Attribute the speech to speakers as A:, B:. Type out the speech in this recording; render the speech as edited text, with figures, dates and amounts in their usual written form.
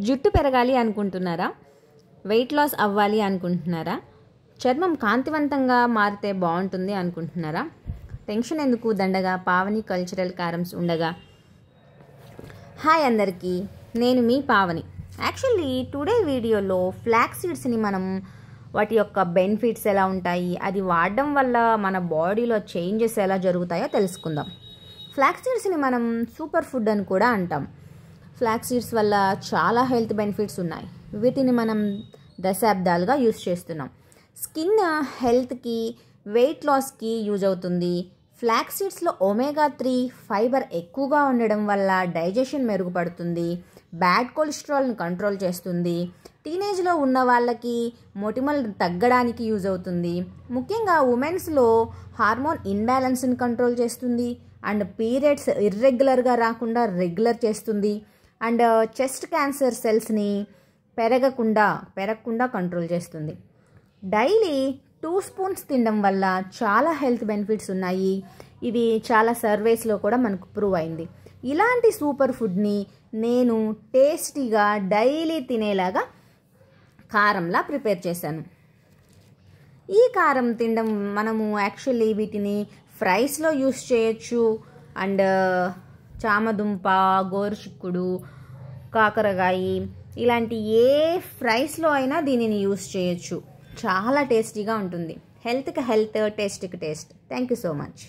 A: జుట్టు పెరగాలి అనుకుంటున్నారా? వెయిట్ లాస్ అవ్వాలి అనుకుంటున్నారా? చర్మం కాంతివంతంగా మారితే బాగుంటుంది అనుకుంటున్నారా? టెన్షన్ ఎందుకు, దండగా పావని కల్చరల్ కారమ్స్ ఉండగా. హాయ్ అందరికీ, నేను మీ పావని. యాక్చువల్లీ టుడే వీడియోలో ఫ్లాక్స్ సీడ్స్ని మనం వాటి యొక్క బెనిఫిట్స్ ఎలా ఉంటాయి, అది వాడడం వల్ల మన బాడీలో చేంజెస్ ఎలా జరుగుతాయో తెలుసుకుందాం. ఫ్లాక్స్ సీడ్స్ని మనం సూపర్ ఫుడ్ అని కూడా అంటాం. ఫ్లాక్స్ సీడ్స్ వల్ల చాలా హెల్త్ బెనిఫిట్స్ ఉన్నాయి. వీటిని మనం దశాబ్దాలుగా యూస్ చేస్తున్నాం. స్కిన్ హెల్త్కి, వెయిట్ లాస్కి యూజ్ అవుతుంది. ఫ్లాక్స్ సీడ్స్లో ఒమేగా 3 ఫైబర్ ఎక్కువగా ఉండడం వల్ల డైజెషన్ మెరుగుపడుతుంది. బ్యాడ్ కొలెస్ట్రాల్ని కంట్రోల్ చేస్తుంది. టీనేజ్లో ఉన్న వాళ్ళకి మొటిమలు తగ్గడానికి యూజ్ అవుతుంది. ముఖ్యంగా ఉమెన్స్లో హార్మోన్ ఇన్బ్యాలెన్స్ని కంట్రోల్ చేస్తుంది. అండ్ పీరియడ్స్ ఇర్రెగ్యులర్గా రాకుండా రెగ్యులర్ చేస్తుంది. అండ్ చెస్ట్ క్యాన్సర్ సెల్స్ని పెరగకుండా కంట్రోల్ చేస్తుంది. డైలీ 2 స్పూన్స్ తినడం వల్ల చాలా హెల్త్ బెనిఫిట్స్ ఉన్నాయి. ఇవి చాలా సర్వేస్లో కూడా మనకు ప్రూవ్ అయింది. ఇలాంటి సూపర్ ఫుడ్ని నేను టేస్టీగా డైలీ తినేలాగా కారంలా ప్రిపేర్ చేశాను. ఈ కారం తినడం మనము యాక్చువల్లీ వీటిని ఫ్రైస్లో యూస్ చేయొచ్చు. అండ్ చామదుంప, గోరుచిక్కుడు, కాకరకాయ ఇలాంటి ఏ ఫ్రైస్లో అయినా దీనిని యూస్ చేయొచ్చు. చాలా టేస్టీగా ఉంటుంది. హెల్త్కి హెల్త్, టేస్ట్కి taste. Thank you so much.